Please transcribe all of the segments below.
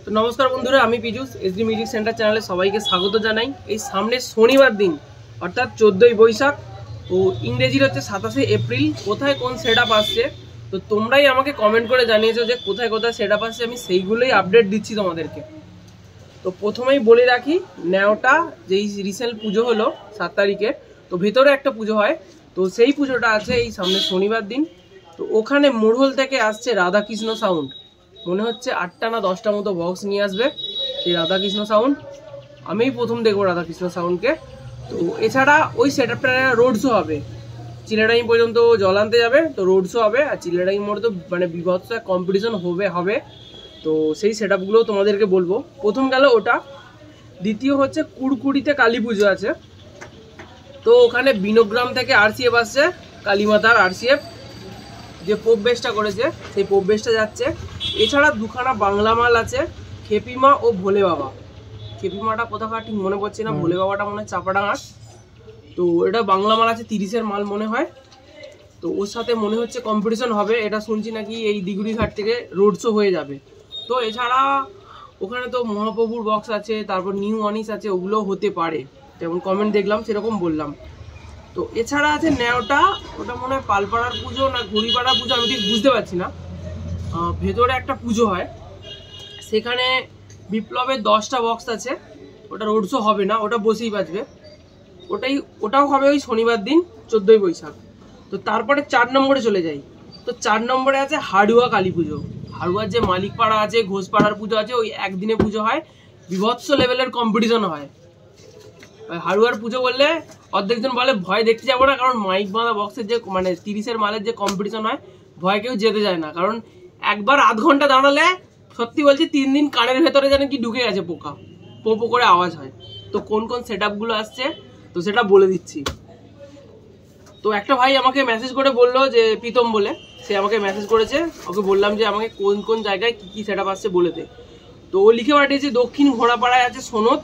তো নমস্কার বন্ধুরা, আমি পীযুষ এসডি মিউজিক সেন্টার চ্যানেলে সবাইকে স্বাগত জানাই। এই সামনে শনিবার দিন অর্থাৎ 14ই বৈশাখ ও ইংরেজির হচ্ছে 27শে এপ্রিল কোথায় কোন সেটআপ আসছে, তো তোমরাই আমাকে কমেন্ট করে জানিয়েছো যে কোথায় কোথায় সেটআপ আসছে, আমি সেইগুলোই আপডেট দিচ্ছি তোমাদেরকে। তো প্রথমেই বলে রাখি, ন্যাওটা যেই রিসেন্ট পুজো হলো 7 তারিখে, তো ভেতরে একটা পুজো হয়, তো সেই পুজোটা আছে এই সামনে শনিবার দিন। তো ওখানে মোড়ল থেকে আসছে রাধাকৃষ্ণ সাউন্ড, মনে হচ্ছে 8টা না 10টা মতো বক্স নিয়ে আসবে সেই রাধাকৃষ্ণ সাউন্ড। আমিই প্রথম দেখবো রাধাকৃষ্ণ সাউন্ডকে। তো এছাড়া ওই সেটআপটা রোড শো হবে, চিলেডাইম পর্যন্ত জল আনতে যাবে, তো রোড শো হবে। আর চিলেডাইম মোড়ে তো মানে বিভৎস কম্পিটিশন হবে, তো সেই সেটআপগুলোও তোমাদেরকে বলবো। প্রথম গেল ওটা। দ্বিতীয় হচ্ছে কুড়কুড়িতে কালী পুজো আছে, তো ওখানে বিনোগ্রাম থেকে আরসিএফ আসছে, কালীমাতার আরসিএফ যে পোপ বেশটা করেছে সেই পোপ বেশটা যাচ্ছে। এছাড়া দুখানা বাংলা মাল আছে, খেপিমা ও ভোলে বাবা। খেপিমাটা কোথাকার ঠিক মনে পড়ছে না, ভোলে বাবাটা মনে হয় চাপাডাঙ্গার। তো এটা বাংলা মাল আছে, 30-এর মাল মনে হয়। তো ওর সাথে মনে হচ্ছে কম্পিটিশন হবে, এটা শুনছি নাকি এই দিগুড়িঘাট থেকে রোড শো হয়ে যাবে। তো এছাড়া ওখানে তো মহাপ্রভুর বক্স আছে, তারপর নিউ অনিস আছে, ওগুলোও হতে পারে, যেমন কমেন্ট দেখলাম সেরকম বললাম। তো এছাড়া আছে ন্যাওটা, ওটা মনে হয় পালপাড়ার পুজো না ঘুড়িপাড়ার পুজো, আমি ঠিক বুঝতে পারছি না। ভেতরে একটা পুজো হয়, সেখানে বিপ্লবের 10টা বক্স আছে। ওটা রোড শো হবে না, ওটা বসেই বাজবে, ওটাও হবে ওই শনিবার দিন 14ই বৈশাখ। তো তারপরে 4 নম্বরে চলে যাই। তো 4 নম্বরে আছে হাড়ুয়া কালী পুজো। হাড়ুয়ার যে মালিকপাড়া আছে, ঘোষপাড়ার পুজো আছে, ওই একদিনে পুজো হয়, বিভৎস লেভেলের কম্পিটিশন হয়। হাড়ুয়ার পুজো বললে অর্ধেকজন বলে ভয় দেখতে যাবো না, কারণ মাইক বাঁধা বক্সের যে মানে 30-এর মালের যে কম্পিটিশন হয়, ভয় কেউ যেতে যায় না। কারণ একবার আধ ঘন্টা দাঁড়ালে সত্যি বলছি 3 দিন কানের ভেতরে যেন কি ঢুকে গেছে পোকা, পো করে আওয়াজ হয়। তো কোন কোন সেটআপগুলো আসছে তো সেটা বলে দিচ্ছি। তো একটা ভাই আমাকে মেসেজ করে বললো যে প্রীতম বলে, সে আমাকে মেসেজ করেছে, ওকে বললাম যে আমাকে কোন কোন জায়গায় কি কি সেটআপ আসছে বলে দে। তো ও লিখে পাঠিয়েছে দক্ষিণ ঘোড়াপাড়ায় আছে সোনত,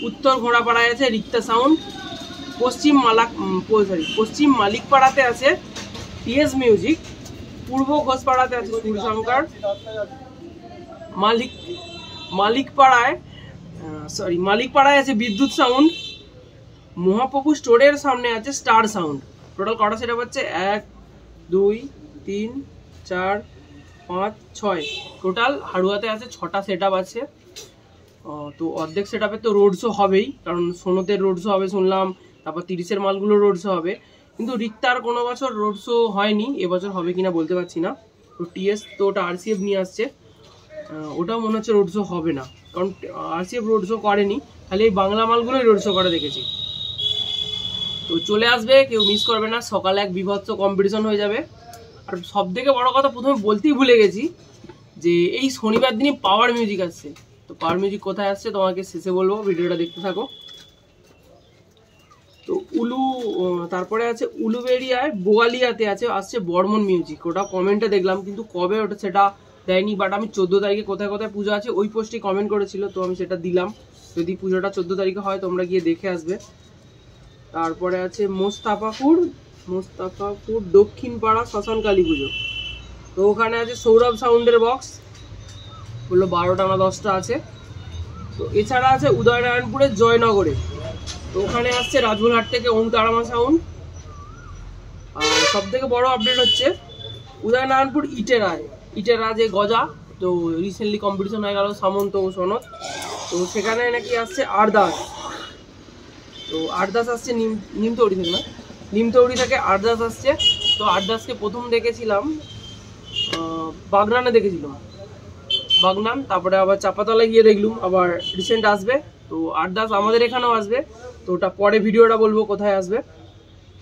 উত্তর ঘোড়াপাড়ায় আছে রিক্তা সাউন্ড, পশ্চিম মালিকপাড়াতে আছে টিএস মিউজিক, পূর্ব ঘোষপাড়াতে আছে সুরশঙ্কর, মালিকপাড়ায় আছে বিদ্যুৎ সাউন্ড, মহাপ্রভু স্টোরের সামনে আছে স্টার সাউন্ড। টোটাল কটা সেটআপ হচ্ছে? 1 2 3 4 5 6, টোটাল হাড়ুয়াতে আছে 6টা সেটআপ আছে। তো অর্ধেক সেটআপে তো রোড শো হবেই, কারণ সোনতের রোড শো হবে শুনলাম, তারপর 30-এর মালগুলো রোড শো হবে। কিন্তু রিক্তার কোনো বছর রোড শো হয়নি, এবছর হবে কিনা বলতে পারছি না। তো টিএস তো ওটা আরসিএফ নিয়ে আসছে, ওটাও মনে হচ্ছে রোড শো হবে না, কারণ আরসিএফ রোড শো করেনি, খালি এই বাংলা মালগুলোই রোড শো করে দেখেছি। তো চলে আসবে, কেউ মিস করবে না, সকালে এক বিভৎস কম্পিটিশন হয়ে যাবে। আর সব থেকে বড় কথা প্রথমে বলতেই ভুলে গেছি যে এই শনিবার দিনই পাওয়ার মিউজিক আসছে। তো পাওয়ার মিউজিক কোথায় আসছে তোমাকে শেষে বলবো, ভিডিওটা দেখতে থাকো। তো তারপরে আছে উলুবেড়িয়ায় বোয়ালিয়াতে আসছে বর্মন মিউজিক, ওটা কমেন্টে দেখলাম, কিন্তু কবে ওটা সেটা দেয়নি। বাট আমি 14 তারিখে কোথায় কোথায় পুজো আছে ওই পোস্টে কমেন্ট করেছিল, তো আমি সেটা দিলাম। যদি পুজোটা 14 তারিখে হয় তোমরা গিয়ে দেখে আসবে। তারপরে আছে মোস্তাফাপুর দক্ষিণপাড়া শ্মশান কালী পুজো, তো ওখানে আছে সৌরভ সাউন্ডের বক্স, বললো 12টা না 10টা আছে। তো এছাড়া আছে উদয়নারায়ণপুরের জয়নগরে, তো ওখানে আসছে রাজবুলহাট থেকে ওমতারামা সাউন্ড। আর সব থেকে বড় আপডেট হচ্ছে উদয়নারায়ণপুর ইটেরা যে গজা, তো রিসেন্টলি কম্পিটিশন হয়ে গেল সামন্ত ও সনদ, তো সেখানে নাকি আসছে আরদাস। তো আরদাস আসছে নিমতৌড়ি থেকে, না নিমতৌড়ি থেকে আরদাস আসছে। তো আরদাসকে প্রথম দেখেছিলাম বাগনানে বাগনান, তারপরে আবার চাপাতলায় গিয়ে দেখলুম, আবার রিসেন্ট আসবে। তো আরদাস আমাদের এখানেও আসবে, তো ওটা পরে ভিডিওটা বলবো কোথায় আসবে।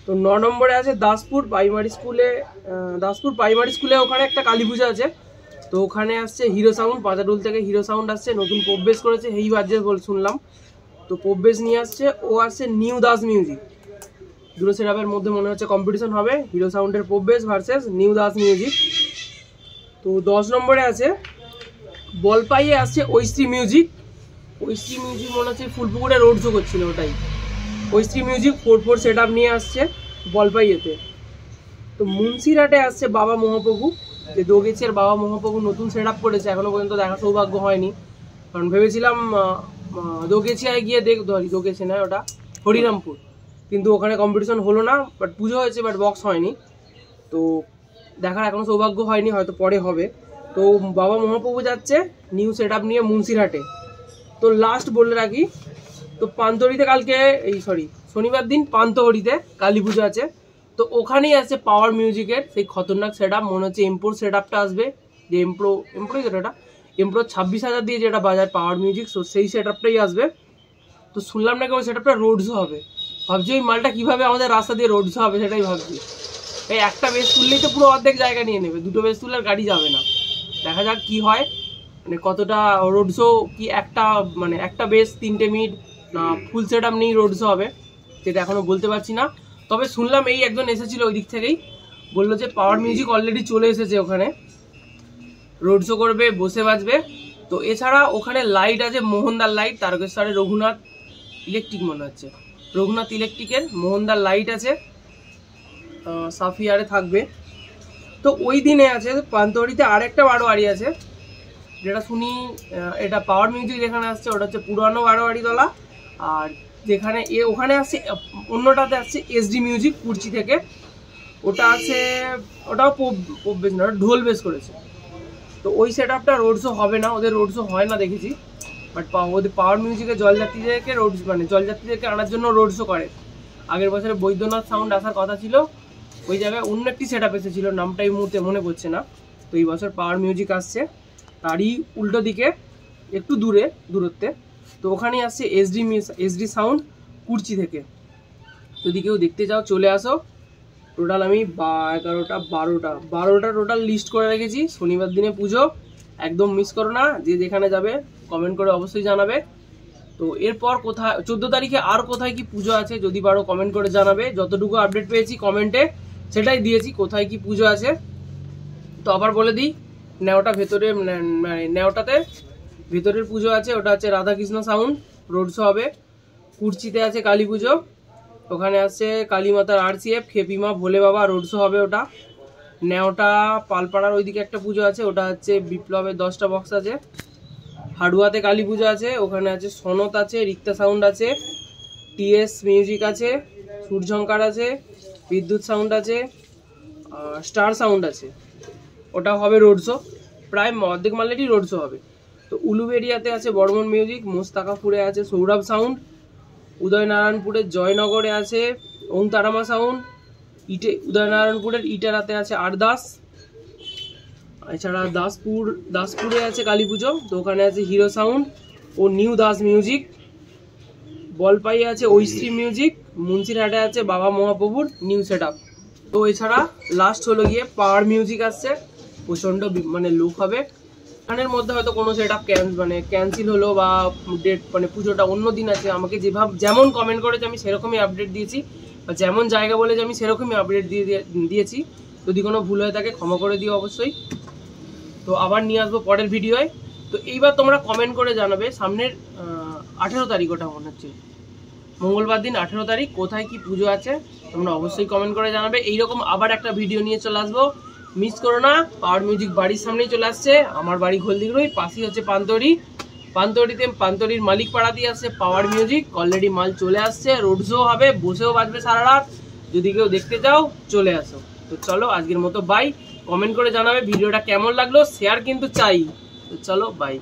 তো 9 নম্বরে আছে দাসপুর প্রাইমারি স্কুলে, ওখানে একটা কালী পুজো আছে, তো ওখানে আসছে হিরো সাউন্ড, পাজাডুল থেকে হিরো সাউন্ড আসছে, নতুন পোপ বেস করেছে, হেই বাজে বল শুনলাম, তো পোপ বেস নিয়ে আসছে। ও আসছে নিউ দাস মিউজিক, দুটো সেটআপের মধ্যে মনে হচ্ছে কম্পিটিশন হবে, হিরো সাউন্ডের pope base versus new Das music. তো 10 নম্বরে আছে বলপাইয়ে আসছে ঐশ্রী মিউজিক মনে হচ্ছে ফুলপুকুরে রোড শো করছিল, ওটাই ঐশ্রী মিউজিক 4/4 সেটআপ নিয়ে আসছে বলপাইয়েতে। তো মুন্সিরহাটে আসছে বাবা মহাপ্রভু, যে দোগেছের বাবা মহাপ্রভু নতুন সেটআপ করেছে, এখনো পর্যন্ত দেখা সৌভাগ্য হয়নি, কারণ ভেবেছিলাম দোগেছিয়ায় গিয়ে দোগেছিয়া নয়, ওটা হরিরামপুর, কিন্তু ওখানে কম্পিটিশন হলো না। বাট পুজো হয়েছে, বাট বক্স হয়নি। তো দেখার এখনো সৌভাগ্য হয়নি, হয়তো পরে হবে। তো বাবা মহাপ্রভু যাচ্ছে নিউ সেট আপ নিয়ে মুন্সিরহাটে। তো লাস্ট বলে রাখি, তো পান্তহরিতে কালকে শনিবার দিন পান্তহরিতে কালী পুজো আছে। তো ওখানেই আছে পাওয়ার মিউজিকের সেই খতরনাক সেট আপ, মনে হচ্ছে এমপ্রোর সেট আপটা আসবে, যে এমপ্রোই যেটা এমপ্রো 26,000 দিয়ে যেটা বাজার পাওয়ার মিউজিক, সো সেই সেট আপটাই আসবে। তো শুনলাম নাকি ওই সেট আপটা রোড শো হবে। ভাবছি ওই মালটা কীভাবে আমাদের রাস্তা দিয়ে রোড শো হবে সেটাই ভাবছি। এই একটা বেস তুললেই তো পুরো অর্ধেক জায়গা নিয়ে নেবে, দুটো বেস তুললে আর গাড়ি যাবে না। দেখা যাক কি হয়, মানে কতটা রোড শো, কি একটা বেস 3টে মিনিট না ফুল সেট আপ নিয়েই রোড শো হবে সেটা এখনও বলতে পারছি না। তবে শুনলাম এই একজন এসেছিল ওই দিক থেকেই, বললো যে পাওয়ার মিউজিক অলরেডি চলে এসেছে, ওখানে রোড শো করবে, বসে বাজবে। তো এছাড়া ওখানে লাইট আছে, মোহনদার লাইট, তারকেশ্বরে রঘুনাথ ইলেকট্রিক মনে হচ্ছে, রঘুনাথ ইলেকট্রিকের মোহনদার লাইট আছে, সাফিয়ারে থাকবে। তো ওই দিনে আছে পান্তহরিতে আরেকটা বারোয়ারি আছে, যেটা শুনি এটা পাওয়ার মিউজিক যেখানে আসছে ওটা হচ্ছে পুরানো বারোয়ারি তলা। আর যেখানে ওখানে আসছে অন্যটাতে আসছে এসডি মিউজিক কুর্চি থেকে, ওটা আছে, ওটাও পপ বেস না, ঢোল বেস করেছে। তো ওই সেট আপটা রোড শো হবে না, ওদের রোড শো হয় না দেখেছি। বাট ওদের পাওয়ার মিউজিকে জলযাত্রীদেরকে আনার জন্য রোড শো করে। আগের বছরে বৈদ্যনাথ সাউন্ড আসার কথা ছিল, ওই জায়গায় অন্য একটি সেট আপ এসেছিল, নামটা এই মুহূর্তে মনে পড়ছে না। তো এই বছর পাওয়ার মিউজিক আসছে, তারই উল্টো দিকে একটু দূরত্বে। তো ওখানেই আসছে এসডি সাউন্ড কুর্চি থেকে। যদি কেউ দেখতে চাও চলে আসো। টোটাল আমি 11টা 12টা টোটাল লিস্ট করে রেখেছি। শনিবার দিনে পুজো, একদম মিস করো না। যে যেখানে যাবে কমেন্ট করে অবশ্যই জানাবে। তো এরপর কোথায় 14 তারিখে আর কোথায় কি পুজো আছে যদি পারো কমেন্ট করে জানাবে। যতটুকু আপডেট পেয়েছি কমেন্টে সেটাই দিয়েছি, কোথায় কি পুজো আছে। তো আবার বলে দিই, নেওটাতে ভেতরের পুজো আছে, ওটা হচ্ছে রাধাকৃষ্ণ সাউন্ড, রোড শো হবে। কুর্চিতে আছে কালী পুজো, ওখানে আছে কালী মাতার RCF, খেপিমা ভোলে বাবা, রোড শো হবে ওটা। নেওটা পালপাড়ার ওইদিকে একটা পুজো আছে, ওটা হচ্ছে বিপ্লবের 10টা বক্স আছে। হাড়ুয়াতে কালী পুজো আছে, ওখানে আছে সনত আছে, রিক্তা সাউন্ড আছে, TS মিউজিক আছে, সূর্যঙ্কার আছে, বিদ্যুৎ সাউন্ড আছে, স্টার সাউন্ড আছে, ওটা হবে রোড শো। প্রায় অর্ধেক মালেরই রোড শো হবে। তো উলুবেড়িয়াতে আছে বর্মন মিউজিক, মোস্তাকাপুরে আছে সৌরভ সাউন্ড, উদয়নারায়ণপুরের জয়নগরে আছে ওম তারামা সাউন্ড, উদয়নারায়ণপুরের ইটারাতে আছে আরদাস। এছাড়া দাসপুরে আছে কালী পুজো, তো ওখানে আছে hero sound oh new Das music. Balpai আছে ঐশ্রী মিউজিক। মুন্সিরহাটে আছে বাবা মহাপ্রভুর নিউ সেট আপ। তো এছাড়া লাস্ট হলো গিয়ে পাওয়ার মিউজিক আসছে, প্রচণ্ড লোক হবে। এখানের মধ্যে হয়তো কোনো সেট আপ ক্যান্সেল হলো বা ডেট পুজোটা অন্য দিন আছে, আমাকে যেমন কমেন্ট করেছে আমি সেরকমই আপডেট দিয়েছি, বা যেমন জায়গা বলেছে আমি সেরকমই আপডেট দিয়েছি। যদি কোনো ভুল হয়ে থাকে ক্ষমা করে দিও অবশ্যই। তো আবার নিয়ে আসবো পরের ভিডিওয়। তো এইবার তোমরা কমেন্ট করে জানাবে সামনের 18 তারিখ, ওটা মনে হচ্ছে মঙ্গলবার দিন 18 তারিখ, কোথায় কি পুজো আছে তোমরা অবশ্যই কমেন্ট করে জানাবে। এইরকম আবার একটা ভিডিও নিয়ে চলে আসবো, মিস করো না। পাওয়ার মিউজিক বাড়ির সামনেই চলে আসছে, আমার বাড়ি ঘোলদিঘির পাশেই হচ্ছে পান্তহরির মালিক পাড়াতেই আসছে পাওয়ার মিউজিক। অলরেডি মাল চলে আসছে, রোড শো হবে, বসেও বাজবে সারা রাত। যদি কেউ দেখতে চাও চলে আসো। তো চলো আজকের মতো বাই। কমেন্ট করে জানাবে ভিডিওটা কেমন লাগলো, শেয়ার কিন্তু চাই। তো চলো বাই।